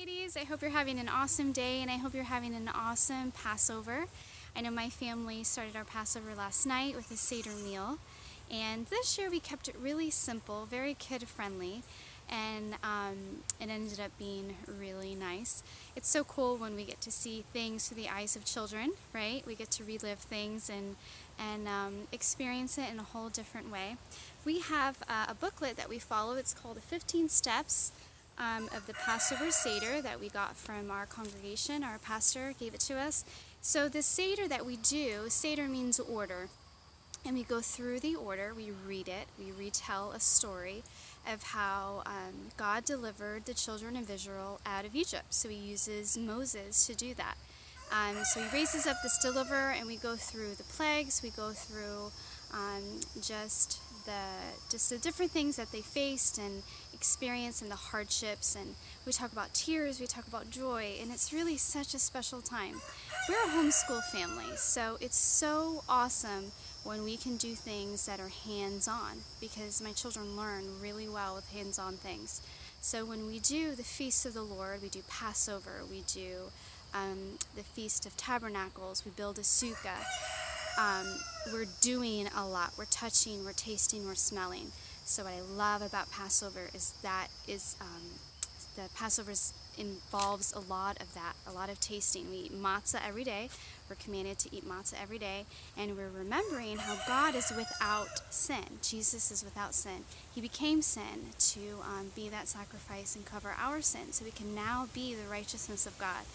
ladies. I hope you're having an awesome day, and I hope you're having an awesome Passover. I know my family started our Passover last night with a Seder meal, and this year we kept it really simple, very kid-friendly, and it ended up being really nice. It's so cool when we get to see things through the eyes of children, right? We get to relive things and experience it in a whole different way. We have a booklet that we follow. It's called the 15 Steps of the Passover Seder that we got from our congregation. Our pastor gave it to us. So the Seder that we do, Seder means order. And we go through the order, we read it, we retell a story of how God delivered the children of Israel out of Egypt. So he uses Moses to do that. So he raises up this deliverer, and we go through the plagues, we go through just the different things that they faced and experienced, and the hardships, and we talk about tears, we talk about joy, and it's really such a special time. We're a homeschool family, so it's so awesome when we can do things that are hands-on, because my children learn really well with hands-on things. So when we do the Feast of the Lord, we do Passover, we do the Feast of Tabernacles, we build a sukkah. We're doing a lot. We're touching, we're tasting, we're smelling. So what I love about Passover is the Passover involves a lot of that, a lot of tasting. We eat matzah every day. We're commanded to eat matzah every day, and we're remembering how God is without sin. Jesus is without sin. He became sin to be that sacrifice and cover our sin, so we can now be the righteousness of God.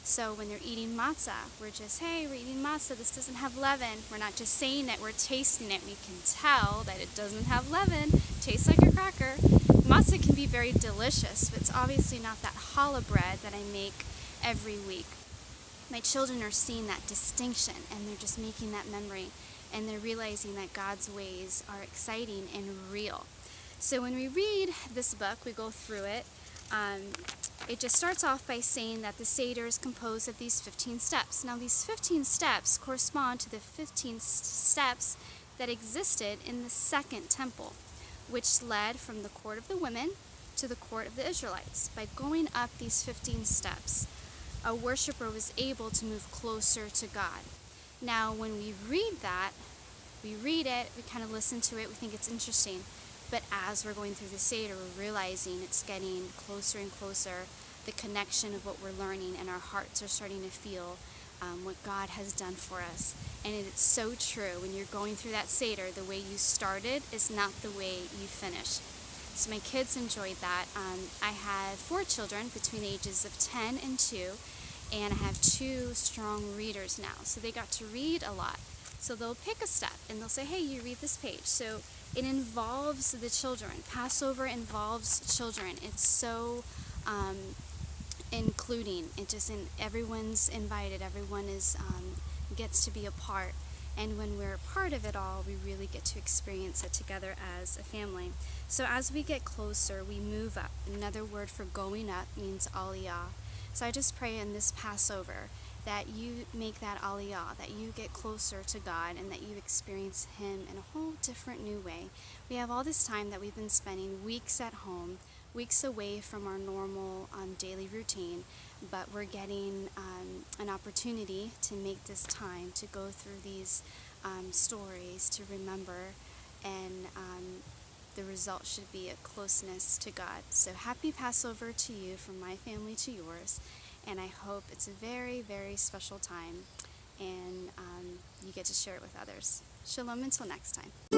So when they're eating matzah, we're just, hey, we're eating matzah, this doesn't have leaven. We're not just saying it, we're tasting it. We can tell that it doesn't have leaven, tastes like a cracker. Matzah can be very delicious, but it's obviously not that challah bread that I make every week. My children are seeing that distinction, and they're just making that memory, and they're realizing that God's ways are exciting and real. So when we read this book, we go through it. It just starts off by saying that the Seder is composed of these 15 steps. Now these 15 steps correspond to the 15 steps that existed in the second temple, which led from the court of the women to the court of the Israelites. By going up these 15 steps, a worshiper was able to move closer to God. Now when we read that, we read it, we kind of listen to it, we think it's interesting. But as we're going through the Seder, we're realizing it's getting closer and closer, the connection of what we're learning, and our hearts are starting to feel what God has done for us. And it's so true. When you're going through that Seder, the way you started is not the way you finish. So my kids enjoyed that. I have 4 children between the ages of 10 and 2, and I have 2 strong readers now. So they got to read a lot. So they'll pick a step and they'll say, hey, you read this page. So it involves the children. Passover involves children. It's so including. Everyone's invited. Everyone gets to be a part. And when we're a part of it all, we really get to experience it together as a family. So as we get closer, we move up. Another word for going up means aliyah. So I just pray in this Passover that you make that aliyah, that you get closer to God, and that you experience Him in a whole different new way. We have all this time that we've been spending weeks at home, weeks away from our normal daily routine, but we're getting an opportunity to make this time to go through these stories, to remember, and the result should be a closeness to God. So happy Passover to you, from my family to yours, and I hope it's a very, very special time, and you get to share it with others. Shalom until next time.